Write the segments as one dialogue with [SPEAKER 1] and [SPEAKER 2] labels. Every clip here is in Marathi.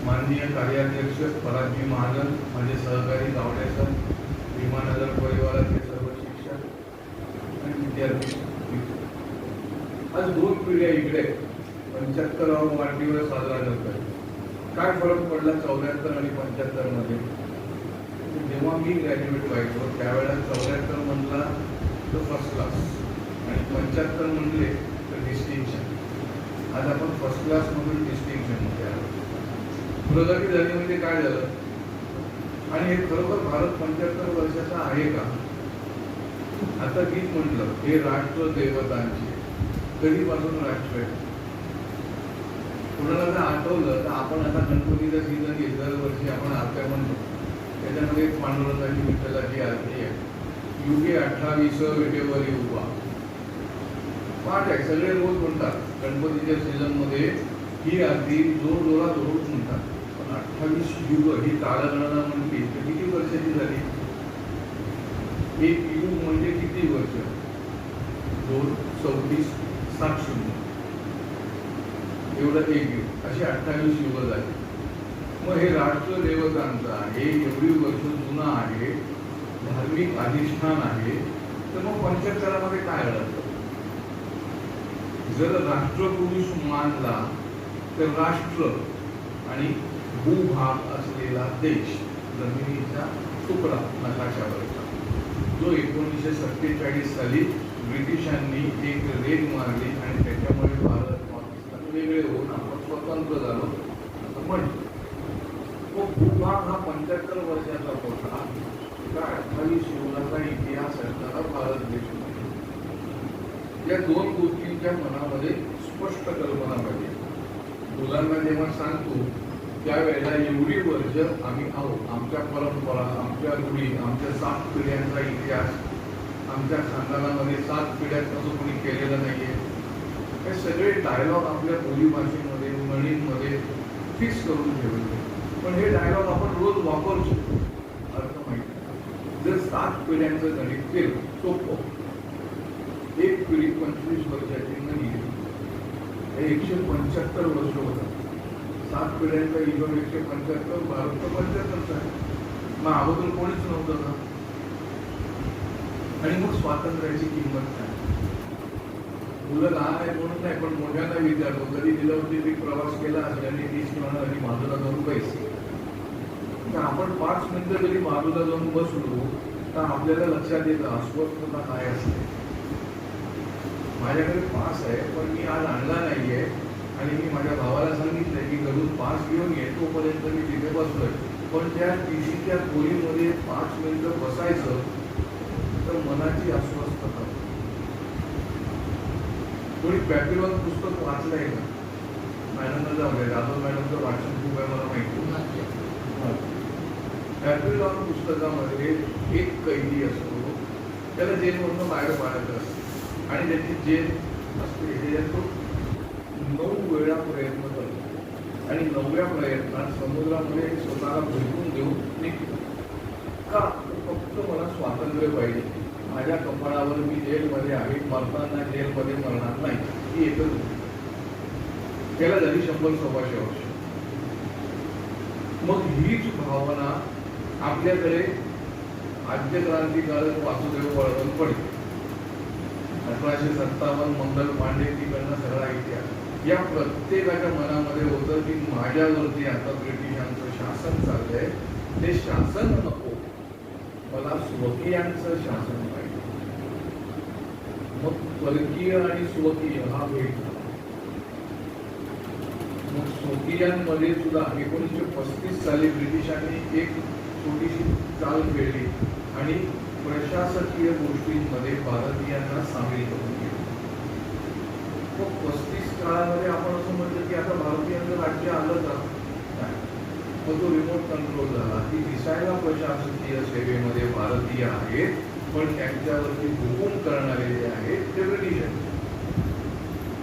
[SPEAKER 1] माननीय कार्याध्यक्ष परागजी महाजन, माझे सहकारी गावडे सर, भीमानगर परिवाराचे सर्व शिक्षक आणि विद्यार्थी, आज 2 पिढ्या इकडे 75वा वाढदिवस साजरा करतात. काय फरक पडला 74 आणि 75 मध्ये? जेव्हा मी ग्रॅज्युएट व्हायचो त्यावेळेला 74 म्हणला तर फर्स्ट क्लास आणि 75 म्हणले तर डिस्टिंक्शन. आज आपण फर्स्ट क्लास मधून डिस्टिंक्शन मध्ये आलो. प्रगती झाली म्हणजे काय झालं? आणि हे खरोखर भारत 75 वर्षाचा आहे का? आता गीत म्हटलं हे राष्ट्र देवतांची, कधीपासून राष्ट्र आहे? कोणाला जर आठवलं तर आपण आता गणपतीचा सीझन घेत दरवर्षी आपण आरत्या म्हणतो. त्याच्यामध्ये पांडुरंगाची विठ्ठलाची आरती आहे. युगे 28 विटेवरी उभा पाठ आहे, सगळे रोज म्हणतात. गणपतीच्या सीझन मध्ये ही आरती जोरजोरात रोज म्हणतात. पण 28 युग ही कालगणना म्हणली तर किती वर्षाची झाली? एक युग म्हणजे किती वर्ष? 2 34 7 एवढं एक युग, अशी 28 युग झाली. मग हे राष्ट्र देवतांचं आहे, एवढी वर्ष जुना आहे, धार्मिक अधिष्ठान आहे, तर मग 75 मध्ये काय अडचण? जर राष्ट्रपुरुष मानला तर राष्ट्र आणि भूभाग असलेला देश, जमिनीचा तुकडा नकाशावरचा, जो 1947 साली ब्रिटिशांनी एक रेग मारली आणि त्याच्यामुळे भारत पाकिस्तान वेगळे होऊन आपण स्वतंत्र झालो असं म्हणतो. मग भूभाग हा 75 वर्षाचा होता का 28 युगाचा इतिहास असणारा भारत देश. या 2 गोष्टींच्या मनामध्ये स्पष्ट कल्पना पाहिजे. मुलांना जेव्हा सांगतो त्यावेळेला एवढी वर्ष आम्ही आहोत, आमच्या परंपरा, आमच्या रूढी, आमच्या 7 पिढ्यांचा इतिहास, आमच्या खानदानामध्ये 7 पिढ्यात असं कोणी केलेलं नाहीये. हे सगळे डायलॉग आपल्या बोलीभाषेमध्ये म्हणींमध्ये फिक्स करून ठेवले. पण हे डायलॉग आपण रोज वापरतो, अर्थ माहिती. जर 7 पिढ्यांचं गणित केलं सोपं, एक पिढी 25 वर्षाची नाही, हे 175 वर्ष होतं. 7 पिढ्यांचा हिशोब 175, भारत तर 75 आहे. मग अगोदर कोणीच नव्हतं का? आणि मग स्वातंत्र्याची किंमत काय? मुलं लहान आहे म्हणून नाही, पण मोठ्यांना विचारतो कधी दिलं होती मी प्रवास केला असल्याने 30 किंवा आणि बाजूला जाऊन पैसे. आपण 5 मिनिटं जरी बाजूला जाऊन बसलो तर आपल्याला लक्षात येतं अस्वस्थता काय असते. माझ्याकडे पास आहे पण मी आज आणला नाहीये आणि मी माझ्या भावाला सांगितलंय की घरून पास घेऊन येतोपर्यंत मी तिथे बसलोय. पण त्या टीसीच्या खोलीमध्ये 5 मिनिटं बसायचं तर मनाची अस्वस्थता. कोणी पॅपिलॉन पुस्तक वाचलंय का? मॅडमला जाऊ द्या, जाधव मॅडमचं वाचन खूप आहे मला माहिती. पॅपिलॉन पुस्तकामध्ये एक कैदी असतो, त्याला जेलमधून बाहेर पाडायचं असतं आणि त्याची जेल असते. त्याच्यात तो 9 वेळा प्रयत्न करतो आणि 9व्या प्रयत्नात समुद्रामध्ये स्वतःला भेटून देऊन निघतो. का? फक्त मला स्वातंत्र्य पाहिजे, माझ्या कपाळावर मी जेलमध्ये आहे, मरताना जेलमध्ये मरणार नाही, ही एकच होती. त्याला झाली 100-125 वर्ष. मग हीच भावना आपल्याकडे आद्य क्रांतिकारक वासुदेव बळवंत पडले. 1857 मंगल पांडे तिकडनं सगळा इतिहास. या प्रत्येकाच्या मनामध्ये होतं की माझ्यावरती आता ब्रिटिशांचं शासन चाललंय, ते शासन नको, मला स्वकीयांचं शासन पाहिजे. मग परकीय आणि स्वकीय हा भेद झाला. मग स्वकीयांमध्ये सुद्धा 1935 साली ब्रिटिशांनी एक छोटीशी चाल खेळली आणि प्रशासकीय गोष्टींमध्ये भारतीयांना सामील करून घेतलं. मग 35 काळामध्ये आपण असं म्हटलं की आता भारतीयांचं राज्य आलं का? मग तो रिमोट कंट्रोल झाला की दिसायला प्रशासकीय सेवेमध्ये भारतीय आहेत पण त्यांच्यावरती हुकूम करणारे जे आहेत ते ब्रिटिश आहेत,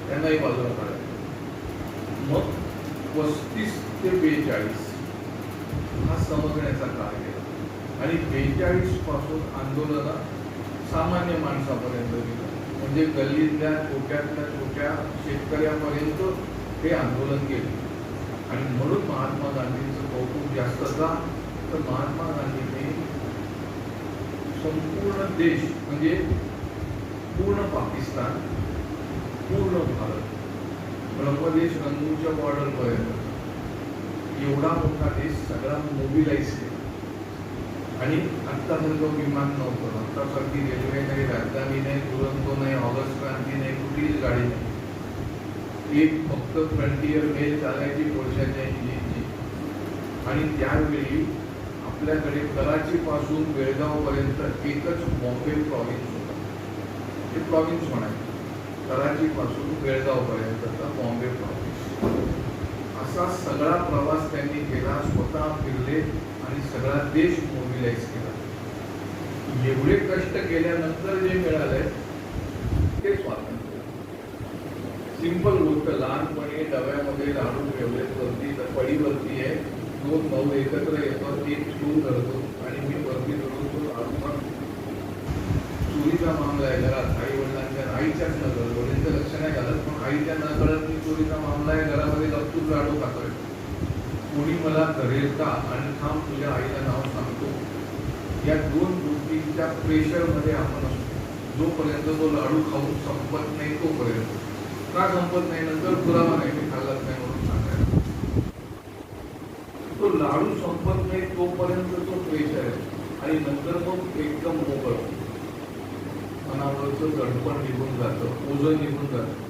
[SPEAKER 1] त्यांनाही बाजूला काढायचं. मग 35 ते 42 हा समजण्याचा काळ गेला आणि 42 पासून आंदोलन सामान्य माणसापर्यंत गेलं. म्हणजे गल्लीतल्या छोट्यातल्या छोट्या शेतकऱ्यापर्यंत हे आंदोलन गेले. आणि म्हणून महात्मा गांधींचं कौतुक जास्त का, तर महात्मा गांधींनी संपूर्ण देश म्हणजे पूर्ण पाकिस्तान, पूर्ण भारत, ब्रह्मदेश रंगूच्या बॉर्डर पर्यंत एवढा मोठा देश सगळा मोबिलाइज केला. आणि आत्तासारखं विमान नव्हतं, आत्तासारखी रेल्वे नाही, राजधानी नाही, दुरंतो नाही, ऑगस्ट क्रांती नाही, कुठलीच गाडी नाही. एक फक्त फ्रंटियर मेल चालायची कोळशाच्या इंजिनची. आणि त्यावेळी आपल्याकडे कराची पासून बेळगाव पर्यंत एकच बॉम्बे प्रॉव्हिन्स होता. ते प्रॉव्हिन्स म्हणायचे, कराची पासून बेळगाव पर्यंतचा बॉम्बे प्रॉव्हिन्स. असा सगळा प्रवास त्यांनी केला, स्वतः फिरले आणि सगळा देश मोबिलाइज केला. एवढे कष्ट केल्यानंतर जे मिळालंय ते स्वातंत्र्य. सिंपल गोष्ट, लहानपणी डब्यामध्ये लाडू ठेवले, वरती पडीवरती आहे, 2 भाऊ एकत्र येतात, एक चूर धरतो आणि मी वरती धरून तो लाडू. चोरीचा मामला आहे घरात, आई वडिलांच्या, आईच्याच नकळत, वडिलांचं लक्ष नाही घालत, पण आईच्या नकळत मी चोरीचा मामला आहे, घरामध्ये गपचूप लाडू खातोय. कोणी मला धरेल का आणि थांब तुझ्या आईला नाव सांगतो. या 2 गोष्टींच्या प्रेशरमध्ये आपण असतो. जोपर्यंत तो लाडू खाऊन संपत नाही तोपर्यंत. का संपत नाही? नंतर पुरावा नाही, मी खाल्लाच नाही म्हणून सांगायला. तो लाडू संपत नाही तोपर्यंत तो प्रेशर आहे. आणि नंतर मग एकदम मोकळं, मनावरचं दडपण निघून जातं, ओझं निघून जातं.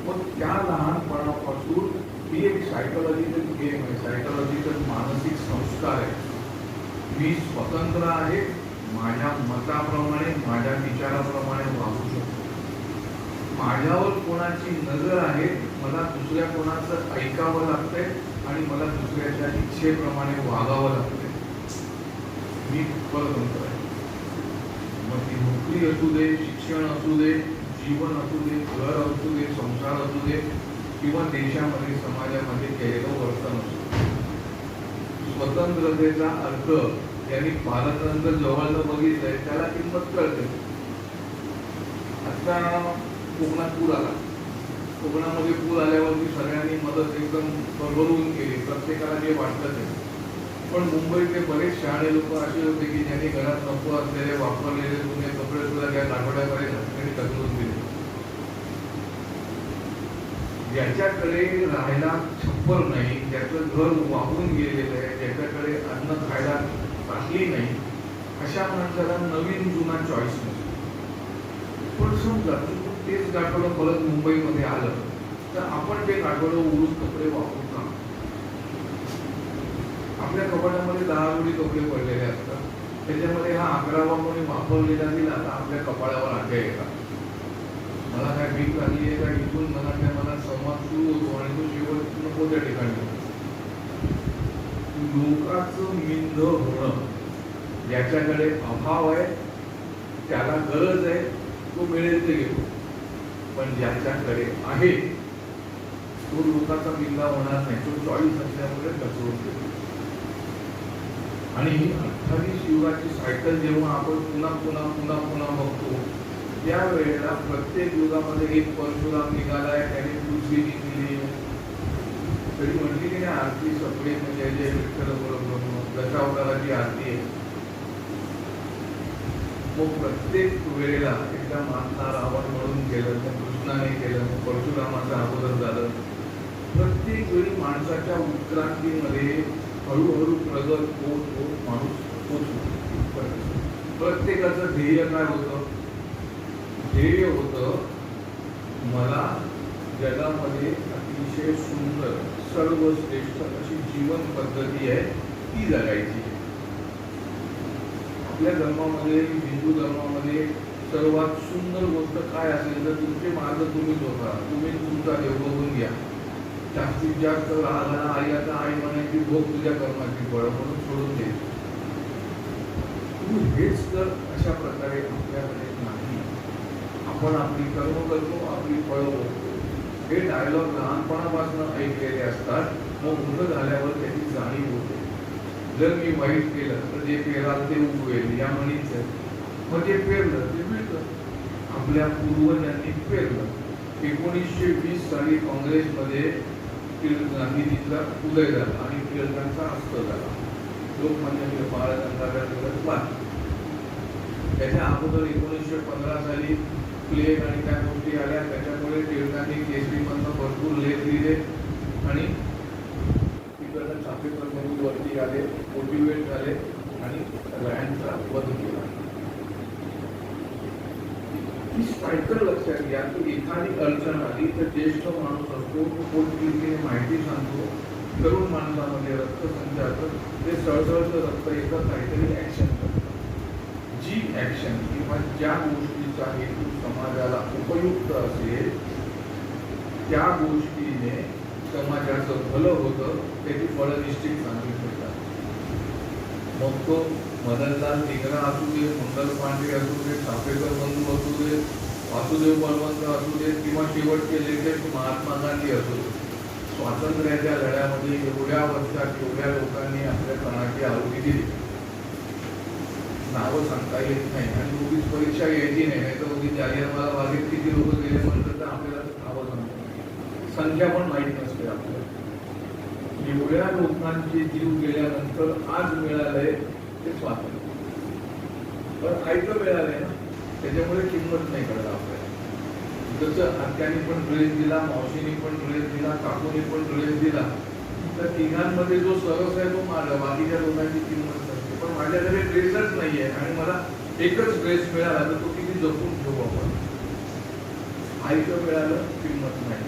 [SPEAKER 1] मग त्या लहानपणापासून ही एक सायकोलॉजिकल गेम आहे, सायकोलॉजिकल मानसिक संस्कार आहे. मी स्वतंत्र आहे, माझ्या मताप्रमाणे, माझ्या विचाराप्रमाणे वागू शकतो. माझ्यावर कोणाची नजर आहे, मला दुसऱ्या कोणाचं ऐकावं लागतंय आणि मला दुसऱ्याच्या इच्छेप्रमाणे वागावं लागतंय. मी स्वतंत्र आहे. मग ती नोकरी असू दे, शिक्षण असू दे, जीवन असू दे, घर असू दे, संसार असू दे, किंवा देशामध्ये समाजामध्ये केलेलं वर्तन असतं. स्वतंत्रतेचा अर्थ त्यांनी भारतरत्न जवळनं बघितलंय, त्याला किंमत कळते. आता कोकणात पूर आला, कोकणामध्ये पूर आल्यावरती सगळ्यांनी मदत एकदम भरभरून केली, प्रत्येकाला जे वाटतं ते. पण मुंबईतले बरेच शहाणे लोक असे होते की ज्यांनी घरात नको असलेले वापरलेले जुने कपडे सुद्धा त्या आठवड्याकडे घातले ढकलून दिले. ज्याच्याकडे राहायला छप्पर नाही, ज्याचं घर वाहून गेलेलं आहे, ज्याच्याकडे अन्न खायला टाकली नाही, अशा माणसाला नवीन जुना चॉईस नसतो. पण समजा तेच गाठोडं परत मुंबईमध्ये आलं तर आपण ते गाठोडं उडून कपडे वापरू का? आपल्या कपाटामध्ये 10 जोडी कपडे पडलेले असतात, त्याच्यामध्ये हा 11वा कोणी वापरलेला दिला तर आपल्या कपाळावर आठ्या येतात. मला काय भीक लागली आहे का, इथून मनातल्या मनात संवाद सुरू होतो आणि तो शेवट नको त्या ठिकाणी. लोकांचं मिंध होणं, ज्याच्याकडे अभाव आहे, त्याला गरज आहे, तो मिळेल ते घेतो. पण ज्याच्याकडे आहे तो लोकांचा मिंदा होणार नाही, तो चॉईस असल्यामुळे ढकलून देतो. आणि 28 युगाची सायकल जेव्हा आपण पुन्हा पुन्हा पुन्हा पुन्हा बघतो, त्यावेळेला प्रत्येक युगामध्ये एक परशुराम निघालाय, त्याने तुलसी दिली, तरी म्हणली की नाही आरती सगळे म्हणजे जय विठ्ठल बरोबर दशावताराची आरती आहे. मग प्रत्येक वेळेला एकदा महात्मा रावण म्हणून केलं, मग कृष्णाने केलं, मग परशुरामाचं अगोदर झालं. प्रत्येक वेळी माणसाच्या उत्क्रांतीमध्ये हळूहळू प्रगत होत होत माणूस पोचतो. प्रत्येकाचं ध्येय काय होतं? ध्येय होतं मला जगामध्ये अतिशय सुंदर सर्वश्रेष्ठ अशी जीवन पद्धती आहे ती जगायची. आपल्या धर्मामध्ये, हिंदू धर्मामध्ये सर्वात सुंदर गोष्ट काय असेल तर तुमचे मार्ग तुम्ही जोडा, तुम्ही तुमचा देव बघून घ्या. जास्तीत जास्त राहणारा आई आता आई म्हणायची भोग तुझ्या कर्माची फळ म्हणून सोडून दे. तुम्ही हेच जर अशा प्रकारे आपल्याकडे नाही, आपण आपली कर्म करतो, आपली फळं भोगतो. हे डायलॉग लहानपणापासून ऐकलेले असतात, मग मोठं झाल्यावर त्याची जाणीव होते. जर मी वाईट केलं तर जे पेराल ते उगवेल या म्हणीच आहे. मग जे पेरलं ते मिळतं. आपल्या पूर्वजांनी पेरलं. 1920 साली काँग्रेसमध्ये गांधीजीचा उदय झाला आणि टिळकांचा अस्त झाला. लोकमान्य बाळ गंगाधर टिळक. त्याच्या अगोदर 1915 साली प्लेग आणि त्या गोष्टी आल्या. त्याच्यामुळे टिळकांनी केसरीमधनं भरपूर लेख लिहिले आणि तिकडनं छापेकर वरती आले, मोटिवेट झाले आणि सगळ्यांचा वध केला. ही सायकल लक्षात घ्या की एखादी अडचण आली तर ज्येष्ठ माणूस असतो, पोटतिडकीने माहिती सांगतो, तरुण माणसामध्ये रक्त संचारतं, ते सळसळतं रक्त येतं, काहीतरी ऍक्शन करतं. जी ऍक्शन किंवा ज्या गोष्टीचा हेतू समाजाला उपयुक्त असेल त्या गोष्टीने समाजाचं भलं होतं, त्याची फळं निश्चित चांगली मिळतात. मग तो मदनलाल टिंगरा असू दे, मंगल पांडे असू दे, चाफेकर बंधू असू दे, वासुदेव बळवंत असू दे किंवा शेवटचे लेखक महात्मा गांधी असू दे, स्वातंत्र्याच्या लढ्यामध्ये एवढ्या वर्षात एवढ्या लोकांनी आपल्या प्राणाची आहुती दिली. नावं सांगता येत नाही आणि उगीच परीक्षा यायची नाही, तर उगीच जालियनवाला बागेत किती लोक गेले म्हणतात तर आपल्याला नावं सांगता नाही, संख्या पण माहीत नसते आपल्याला. एवढ्या लोकांचे जीव गेल्यानंतर आज मिळालंय ते स्वातंत्र्य, पण ऐकं मिळालंय ना, त्याच्यामुळे किंमत नाही कळत आपल्याला. जसं आत्याने पण ड्रेस दिला, मावशीने पण ड्रेस दिला, काकूने पण ड्रेस दिला, तर तिघांमध्ये जो सरस आहे तो माझा, बाकीच्या लोकांची किंमत नसते. पण माझ्याकडे ड्रेसच नाहीये आणि मला एकच ड्रेस मिळाला तर तो किती जपून ठेवू आपण. ऐकं मिळालं किंमत नाही,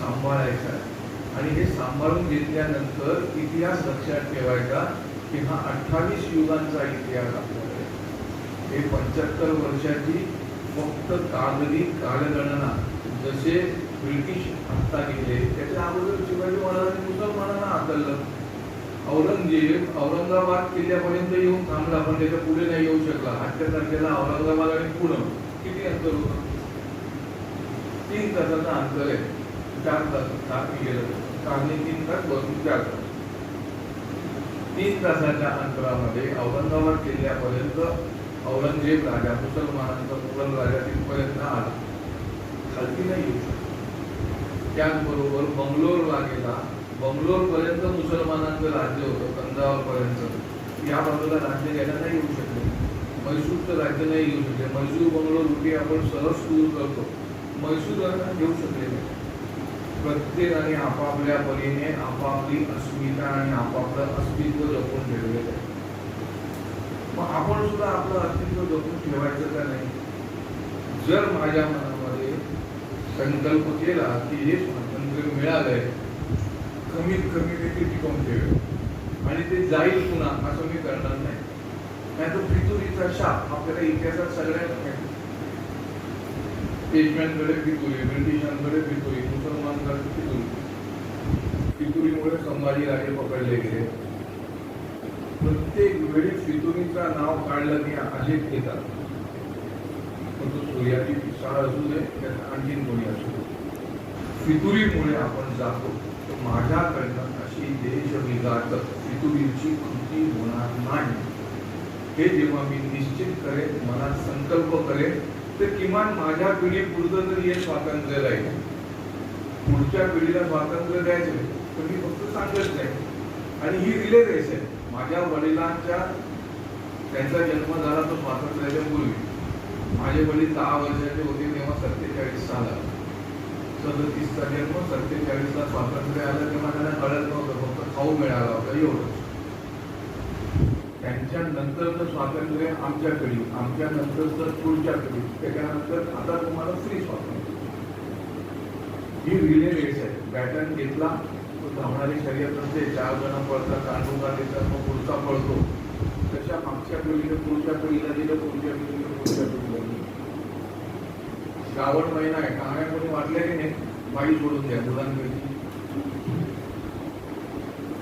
[SPEAKER 1] सांभाळायचं आहे. आणि हे सांभाळून घेतल्यानंतर इतिहास लक्षात ठेवायचा की हा 28 युगांचा इतिहास आपल्याकडे. हे 75 वर्षाची फक्त कागदी कालगणना. जसे ब्रिटिश आत्ता गेले त्याच्या अगोदर शिवाजी महाराजांनी मुसलमानांना हाकललं. औरंगजेब औरंगाबाद किल्ल्यापर्यंत येऊन थांबला, पण त्याच्या पुढे नाही येऊ शकला. आजच्या तारखेला औरंगाबाद आणि पुणे किती अंतर होतं? 3 तासाचं अंतर आहे. 4 तास मी गेलो, कारने 3 तास, बसून 4 तास. 3 तासाच्या अंतरामध्ये औरंगाबाद किल्ल्यापर्यंत औरंगजेब राजा, मुसलमानांचा मुघल राजा तिथपर्यंत आला, खालती नाही येऊ शकतो. त्याचबरोबर बंगलोरला गेला, बंगलोर पर्यंत मुसलमानांचं राज्य होतं, कंदावर पर्यंत. या बाजूला राज्य घ्यायला नाही येऊ शकले. म्हैसूरचं राज्य नाही येऊ शकले. म्हैसूर बंगलोर रुपये आपण सहज टूर करतो, म्हैसूर घेऊ शकले नाही. प्रत्येकाने आपापल्या परीने आपापली अस्मिता आणि आपापलं अस्तित्व जपून ठेवलेलं आहे. मग आपण सुद्धा आपलं अस्तित्व जपून ठेवायचं का नाही? जर माझ्या मनामध्ये संकल्प केला की हे स्वातंत्र्य मिळालंय, कमीत कमी ते टिकवून ठेवेल आणि ते जाईल पुन्हा, असं मी करणार नाही. नाही तर फितुरीचा शाप आपल्याला इतिहासात सगळ्यांना माहिती. पेशव्यांकडे फितुरी, ब्रिटिशांकडे फितुरी, मुसलमानकडे फितुरी. फितुरीमुळे संभाजी राजे पकडले गेले. प्रत्येक वेळी फितुरीचा नाव काढलं की असेच घेतात. मग तो सूर्याची पिसाळ असू दे, त्यात आणखीन कोणी असू दे, फितुरीमुळे आपण जातो. तर माझ्याकडनं अशी देशविघातक फितुरीची कृती होणार नाही. हे जेव्हा मी निश्चित करेन, मनात संकल्प करेन, तर किमान माझ्या पिढी पुढचं तरी हे स्वातंत्र्य राहील. पुढच्या पिढीला स्वातंत्र्य द्यायचं तर मी फक्त सांगत नाही. आणि ही रिले रेस आहे. माझ्या वडिलांच्या त्यांचा जन्म झाला तो स्वातंत्र्याच्या पूर्वी. माझे वडील 10 वर्षाचे होते तेव्हा 47 साला 37चा जन्म, 47ला स्वातंत्र्य आलं. तेव्हा त्यांना कळत नव्हतं, फक्त खाऊ मिळाला होता एवढं. त्यांच्या नंतरचं स्वातंत्र्य आमच्या पिढी, आमच्या नंतरचं पुढच्या पिढी, त्याच्यानंतर आता तुम्हाला फ्री स्वातंत्र्य. ही रिले रेस आहे. बॅटन घेतला तो धावणारी शर्यत असते. 4 जण पळतात, कांडुका देतात, मग पुढचा पळतो. तशा मागच्या पिढीने पुढच्या पिढीला दिलं, पुढच्या पिढीने पुढच्या पिढीला दिलं. श्रावण महिना आहे, कांगड्या कोणी वाटले की नाही? बाई सोडून द्या मुलांपैकी.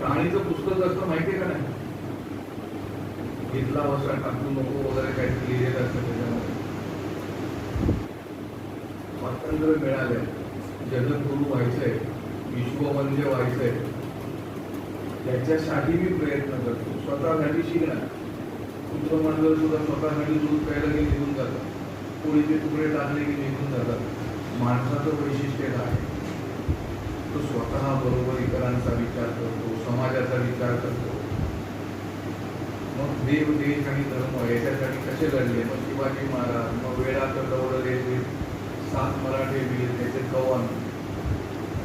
[SPEAKER 1] कहाणीचं पुस्तक असतं माहितीये का नाही? घेतला वसा टाकू नको वगैरे काहीतरी लिहिलेलं असतं त्याच्यामध्ये. स्वातंत्र्य मिळालंय, जगद्गुरु व्हायचंय, विश्ववंद्य व्हायचंय, त्याच्यासाठी मी प्रयत्न करतो. स्वतःसाठी शिकणार. पुत्रमंडळ सुद्धा स्वतःसाठी दूध प्यायला की निघून जातात, पोळीचे तुकडे टाकले की निघून जातात. माणसाचं वैशिष्ट्य काय? तो स्वतः स्वतः बरोबर इतरांचा विचार करतो, समाजाचा विचार करतो. मग देव, देश आणि धर्म याच्यासाठी कसे लढले? मग शिवाजी महाराज, मग वेळाचं दौडले ते 7 मराठे वीर, त्याचे कवन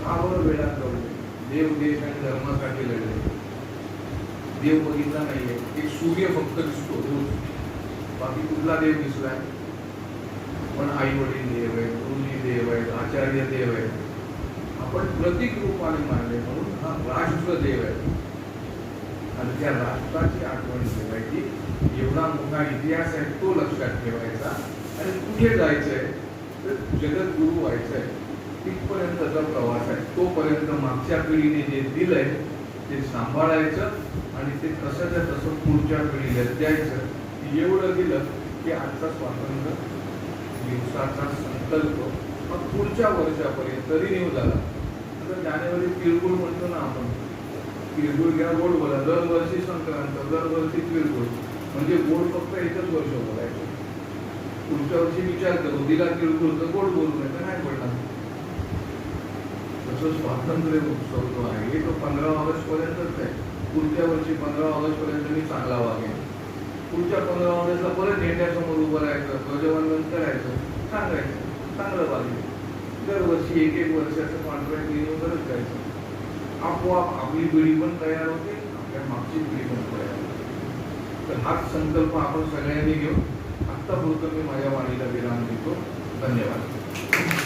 [SPEAKER 1] का बरं वेळात दौडले? देव, देश आणि धर्मासाठी लढले. देव बघितला नाहीये, एक सूर्य फक्त दिसतो रोज, बाकी कुठला देव दिसलाय? पण आई वडील देव आहे, गुरुजी देव आहेत, आचार्य देव आहे. आपण प्रतीक रूपाने मानले म्हणून हा राष्ट्र देव आहे. आणि त्या राष्ट्राची आठवण ठेवायची. एवढा मोठा इतिहास आहे तो लक्षात ठेवायचा. आणि कुठे जायचंय तर जगद्गुरु व्हायचंय, तिथपर्यंतचा प्रवास आहे. तोपर्यंत मागच्या पिढीने जे दिलंय ते सांभाळायचं आणि ते तसंच्या तसं पुढच्या पिढीला द्यायचं. एवढं दिलं की आजचा स्वातंत्र्य दिवसाचा संकल्प मग पुढच्या वर्षापर्यंत रिन्यू झाला. आता जानेवारी तिळगुळ म्हणतो ना आपण, तिळगुळ घ्या गोड बोला. दरवर्षी संक्रांत, दरवर्षी तिळगुळ, म्हणजे गोड फक्त एकच वर्ष बोलायचं. पुढच्या वर्षी विचार करू, दिला तिळगुळ तर गोड बोलू नये तर नाही बोलणार. तसं स्वातंत्र्य उत्सव जो आहे तो 15 ऑगस्ट पर्यंतच आहे. पुढच्या वर्षी 15 ऑगस्ट पर्यंत मी चांगला वागेन. पुढच्या 15 ऑगस्टला परत नेत्यासमोर उभं राहायचं, ध्वजवंदन करायचं, सांगायचं चांगलं वागेल. दरवर्षी 1-1 वर्षाचं कॉन्ट्रॅक्ट रिन्यू करत जायचं. आपोआप आपली पिढी पण तयार होते, आपल्या मागची पिढी पण तयार होते. तर हाच संकल्प आपण सगळ्यांनी घेऊन आत्तापुरतं मी माझ्या वाणीला विराम देतो. धन्यवाद.